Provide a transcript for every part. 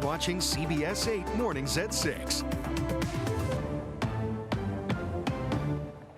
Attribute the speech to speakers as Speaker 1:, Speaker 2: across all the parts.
Speaker 1: watching CBS 8 Mornings at 6.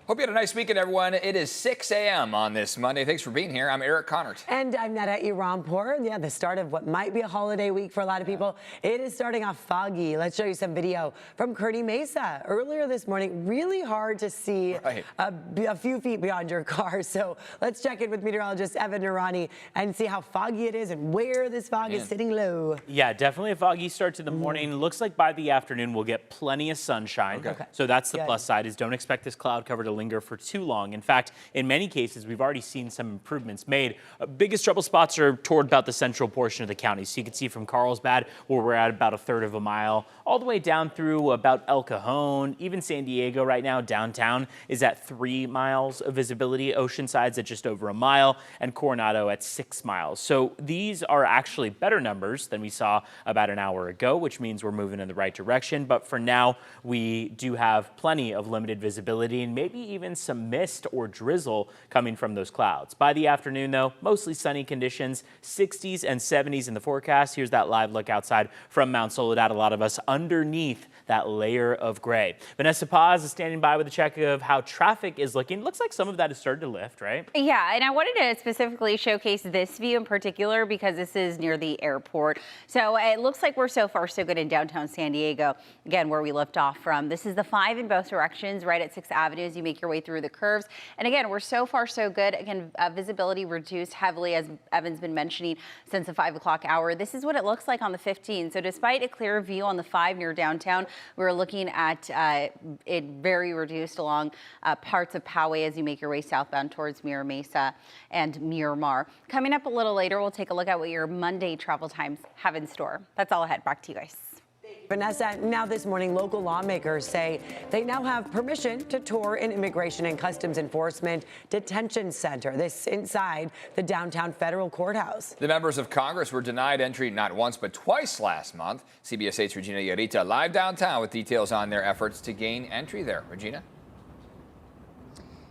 Speaker 2: Hope you had a nice weekend, everyone. It is 6 a.m. on this Monday. Thanks for being here. I'm Eric Connert.
Speaker 3: And I'm Netta Iranpour. Yeah, the start of what might be a holiday week for a lot of people. It is starting off foggy. Let's show you some video from Kearney Mesa. Earlier this morning, really hard to see a few feet beyond your car. So let's check in with meteorologist Evan Noorani and see how foggy it is and where this fog is sitting low.
Speaker 4: Yeah, definitely a foggy start to the morning. Looks like by the afternoon we'll get plenty of sunshine. Okay. So that's the plus side, is don't expect this cloud cover to linger for too long. In fact, in many cases, we've already seen some improvements made. Biggest trouble spots are toward about the central portion of the county. So you can see from Carlsbad, where we're at about a third of a mile, all the way down through about El Cajon. Even San Diego right now, downtown, is at 3 miles of visibility. Oceanside's at just over a mile, and Coronado at 6 miles. So these are actually better numbers than we saw about an hour ago, which means we're moving in the right direction. But for now, we do have plenty of limited visibility and maybe even some mist or drizzle coming from those clouds. By the afternoon, though, mostly sunny conditions, 60s and 70s in the forecast. Here's that live look outside from Mount Soledad. A lot of us underneath that layer of gray. Vanessa Paz is standing by with a check of how traffic is looking. Looks like some of that has started to lift, right?
Speaker 5: Yeah, and I wanted to specifically showcase this view in particular because this is near the airport. So it looks like we're so far so good in downtown San Diego, again, where we lift off from. This is the 5 in both directions, right at 6th Avenue as you make your way through the curves. And again, we're so far so good. Again, visibility reduced heavily, as Evan's been mentioning, since the 5 o'clock hour. This is what it looks like on the 15. So despite a clear view on the 5 near downtown, we're looking at it very reduced along parts of Poway as you make your way southbound towards Mira Mesa and Miramar. Coming up a little later, we'll take a look at what your Monday travel times have in store. That's all ahead. Back to you guys.
Speaker 3: Vanessa, now this morning, local lawmakers say they now have permission to tour an Immigration and Customs Enforcement detention center. This inside the downtown federal courthouse.
Speaker 2: The members of Congress were denied entry not once but twice last month. CBS 8's Regina Yarita live downtown with details on their efforts to gain entry there. Regina?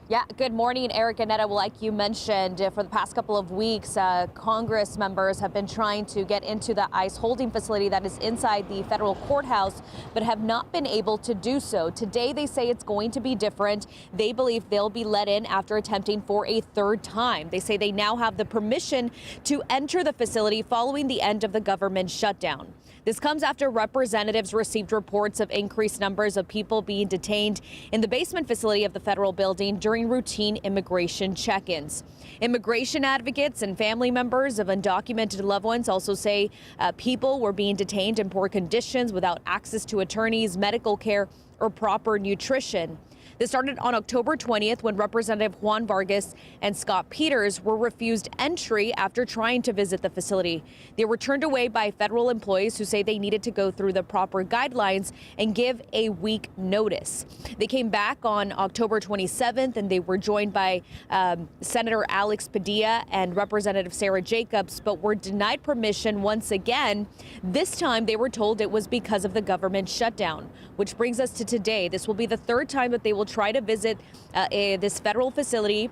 Speaker 6: Yeah, good morning, Eric and Netta. Well, like you mentioned, for the past couple of weeks, Congress members have been trying to get into the ICE holding facility that is inside the federal courthouse, but have not been able to do so. Today, they say it's going to be different. They believe they'll be let in after attempting for a third time. They say they now have the permission to enter the facility following the end of the government shutdown. This comes after representatives received reports of increased numbers of people being detained in the basement facility of the federal building during routine immigration check-ins. Immigration advocates and family members of undocumented loved ones also say people were being detained in poor conditions without access to attorneys, medical care, or proper nutrition. This started on October 20th when Representative Juan Vargas and Scott Peters were refused entry after trying to visit the facility. They were turned away by federal employees who say they needed to go through the proper guidelines and give a week notice. They came back on October 27th and they were joined by Senator Alex Padilla and Representative Sarah Jacobs, but were denied permission once again. This time they were told it was because of the government shutdown, which brings us to today. This will be the third time that they will try to visit this federal facility.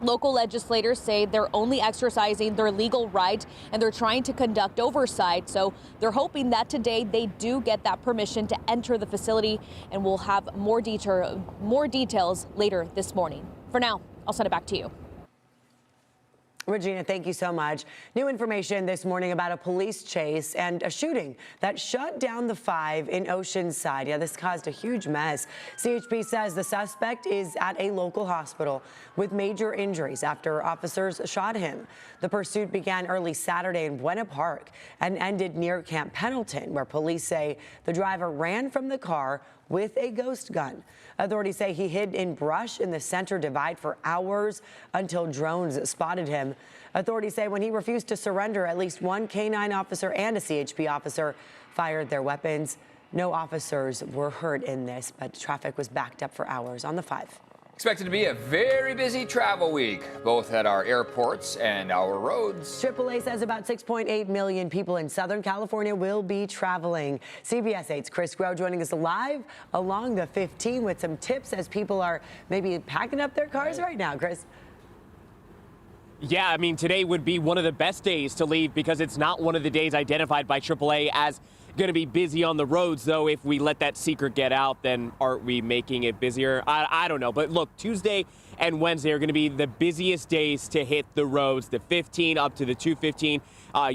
Speaker 6: Local legislators say they're only exercising their legal right and they're trying to conduct oversight. So they're hoping that today they do get that permission to enter the facility, and we'll have more details later this morning. For now, I'll send it back to you.
Speaker 3: Regina, thank you so much. New information this morning about a police chase and a shooting that shut down the 5 in Oceanside. Yeah, this caused a huge mess. CHP says the suspect is at a local hospital with major injuries after officers shot him. The pursuit began early Saturday in Buena Park and ended near Camp Pendleton, where police say the driver ran from the car with a ghost gun. Authorities say he hid in brush in the center divide for hours until drones spotted him. Authorities say when he refused to surrender, at least one K-9 officer and a CHP officer fired their weapons. No officers were hurt in this, but traffic was backed up for hours on the 5.
Speaker 2: Expected to be a very busy travel week, both at our airports and our roads.
Speaker 3: AAA says about 6.8 million people in Southern California will be traveling. CBS 8's Chris Grow joining us live along the 15 with some tips as people are maybe packing up their cars right now. Chris.
Speaker 7: Yeah, I mean, today would be one of the best days to leave because it's not one of the days identified by AAA as going to be busy on the roads, though. If we let that secret get out, then aren't we making it busier? I don't know. But look, Tuesday and Wednesday are going to be the busiest days to hit the roads, the 15 up to the 215.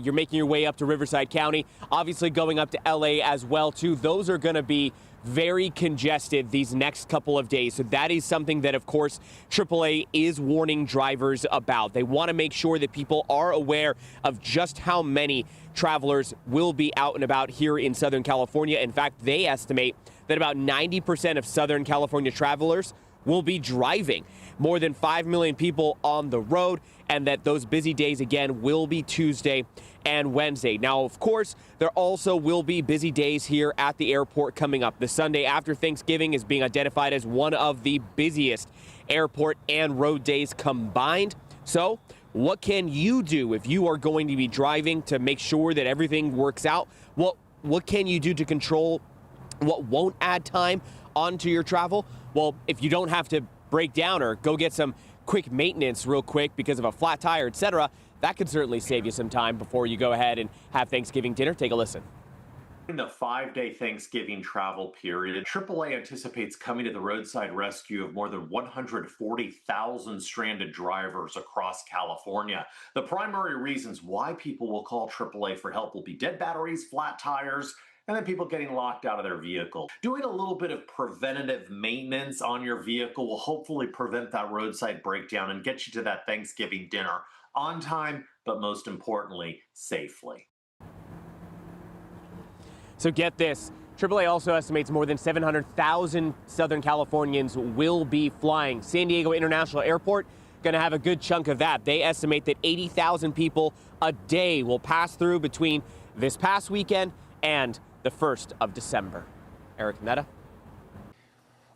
Speaker 7: You're making your way up to Riverside County, obviously going up to LA as well, too. Those are going to be very congested these next couple of days. So that is something that, of course, AAA is warning drivers about. They want to make sure that people are aware of just how many travelers will be out and about here in Southern California. In fact, they estimate that about 90% of Southern California travelers will be driving. More than 5 million people on the road, and that those busy days, again, will be Tuesday and Wednesday. Now, of course, there also will be busy days here at the airport coming up. The Sunday after Thanksgiving is being identified as one of the busiest airport and road days combined. So what can you do if you are going to be driving to make sure that everything works out? What can you do to control what won't add time onto your travel? Well, if you don't have to break down or go get some quick maintenance real quick because of a flat tire, etc., that could certainly save you some time before you go ahead and have Thanksgiving dinner. Take a listen.
Speaker 8: In the 5-day Thanksgiving travel period, AAA anticipates coming to the roadside rescue of more than 140,000 stranded drivers across California. The primary reasons why people will call AAA for help will be dead batteries, flat tires, and then people getting locked out of their vehicle. Doing a little bit of preventative maintenance on your vehicle will hopefully prevent that roadside breakdown and get you to that Thanksgiving dinner on time, but most importantly, safely.
Speaker 7: So get this, AAA also estimates more than 700,000 Southern Californians will be flying. San Diego International Airport going to have a good chunk of that. They estimate that 80,000 people a day will pass through between this past weekend and the 1st of December. Eric Netta.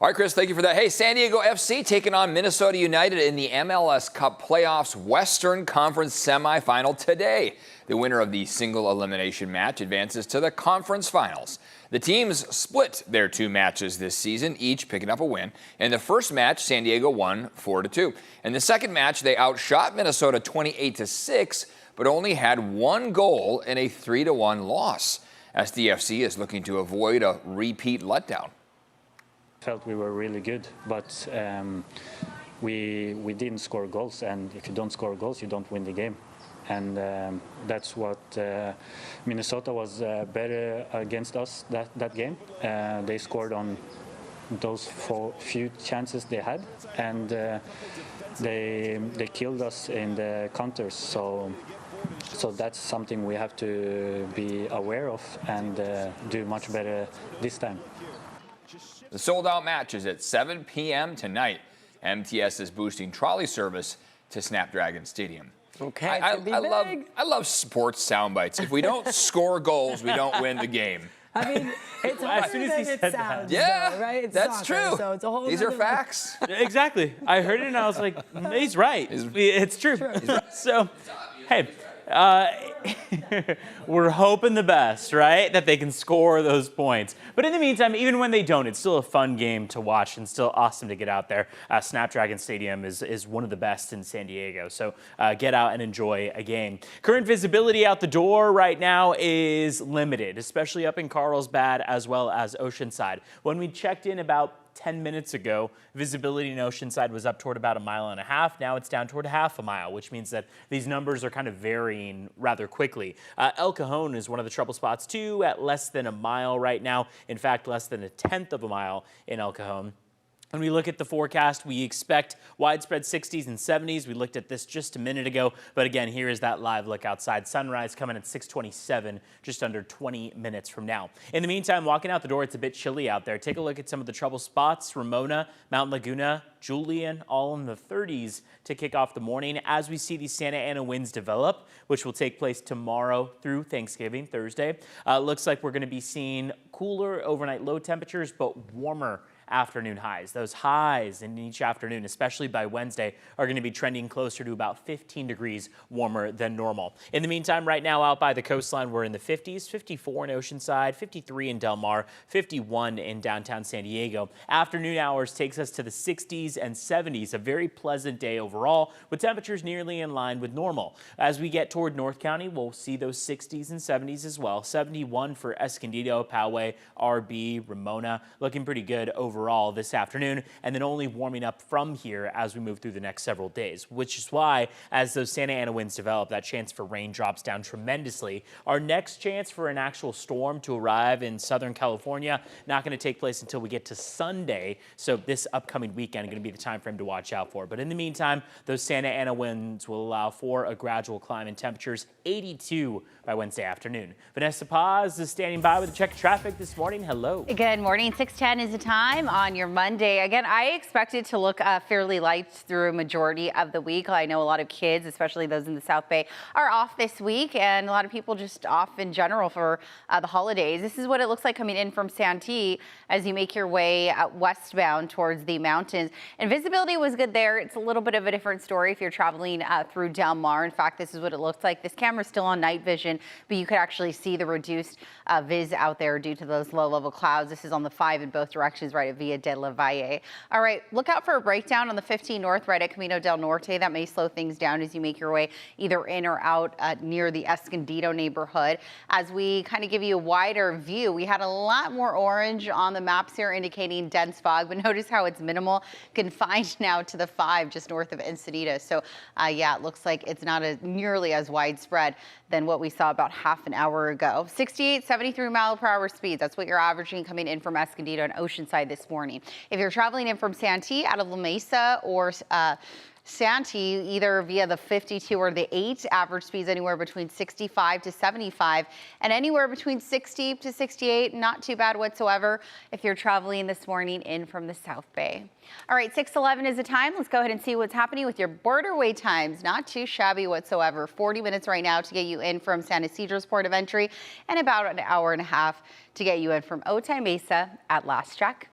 Speaker 2: All right, Chris, thank you for that. Hey, San Diego FC taking on Minnesota United in the MLS Cup Playoffs Western Conference semifinal today. The winner of the single elimination match advances to the conference finals. The teams split their 2 matches this season, each picking up a win. In the first match, San Diego won 4-2. In the second match, they outshot Minnesota 28-6, but only had 1 goal in a 3-1 loss. SDFC is looking to avoid a repeat letdown.
Speaker 9: Felt we were really good, but we didn't score goals, and if you don't score goals, you don't win the game. And that's what Minnesota was better against us that game. They scored on those few chances they had, and they killed us in the counters. So that's something we have to be aware of and do much better this time.
Speaker 2: The sold-out match is at 7 p.m. tonight. MTS is boosting trolley service to Snapdragon Stadium.
Speaker 3: Okay,
Speaker 2: I love sports sound bites. If we don't score goals, we don't win the game.
Speaker 3: I mean, it's harder than it sounds, though, right? It's
Speaker 2: That's
Speaker 3: soccer,
Speaker 2: true.
Speaker 3: So it's a whole
Speaker 2: These are facts.
Speaker 4: Exactly. I heard it and I was like, he's right. It's true. So, hey, we're hoping the best, right? That they can score those points. But in the meantime, even when they don't, it's still a fun game to watch and still awesome to get out there. Snapdragon Stadium is one of the best in San Diego. So get out and enjoy a game. Current visibility out the door right now is limited, especially up in Carlsbad as well as Oceanside. When we checked in about 10 minutes ago, visibility in Oceanside was up toward about 1.5 miles. Now it's down toward 0.5 mile, which means that these numbers are kind of varying rather quickly. El Cajon is one of the trouble spots too, at less than 1 mile right now. In fact, less than 1/10 of a mile in El Cajon. When we look at the forecast, we expect widespread 60s and 70s. We looked at this just a minute ago, but again, here is that live look outside. Sunrise coming at 6:27, just under 20 minutes from now. In the meantime, walking out the door, it's a bit chilly out there. Take a look at some of the trouble spots. Ramona, Mount Laguna, Julian, all in the 30s to kick off the morning as we see these Santa Ana winds develop, which will take place tomorrow through Thanksgiving, Thursday. Looks like we're going to be seeing cooler overnight low temperatures, but warmer afternoon highs. Those highs in each afternoon, especially by Wednesday, are going to be trending closer to about 15 degrees warmer than normal. In the meantime, right now out by the coastline, we're in the 50s, 54 in Oceanside, 53 in Del Mar, 51 in downtown San Diego. Afternoon hours takes us to the 60s and 70s, a very pleasant day overall, with temperatures nearly in line with normal. As we get toward North County, we'll see those 60s and 70s as well. 71 for Escondido, Poway, RB, Ramona, looking pretty good overall this afternoon, and then only warming up from here as we move through the next several days, which is why, as those Santa Ana winds develop, that chance for rain drops down tremendously. Our next chance for an actual storm to arrive in Southern California not going to take place until we get to Sunday, so this upcoming weekend is going to be the time frame to watch out for. But in the meantime, those Santa Ana winds will allow for a gradual climb in temperatures, 82 by Wednesday afternoon. Vanessa Paz is standing by with a check of traffic this morning. Hello.
Speaker 5: Good morning. 6:10 is the time on your Monday. Again, I expect it to look fairly light through a majority of the week. I know a lot of kids, especially those in the South Bay, are off this week, and a lot of people just off in general for the holidays. This is what it looks like coming in from Santee as you make your way westbound towards the mountains. And visibility was good there. It's a little bit of a different story if you're traveling through Del Mar. In fact, this is what it looks like. This camera's still on night vision, but you could actually see the reduced viz out there due to those low-level clouds. This is on the 5 in both directions right at Via de la Valle. All right, look out for a breakdown on the 15 North right at Camino del Norte. That may slow things down as you make your way either in or out near the Escondido neighborhood. As we kind of give you a wider view, we had a lot more orange on the maps here indicating dense fog, but notice how it's minimal, confined now to the 5 just north of Encinitas. So yeah, it looks like it's not nearly as widespread than what we saw about half an hour ago. 68, 73 mile per hour speeds. That's what you're averaging coming in from Escondido and Oceanside this morning. If you're traveling in from Santee out of La Mesa or Santee, either via the 52 or the 8, average speeds anywhere between 65 to 75 and anywhere between 60 to 68. Not too bad whatsoever if you're traveling this morning in from the South Bay. All right, 6:11 is the time. Let's go ahead and see what's happening with your border wait times. Not too shabby whatsoever. 40 minutes right now to get you in from San Ysidro's port of entry and about an hour and a half to get you in from Otay Mesa at Last Check.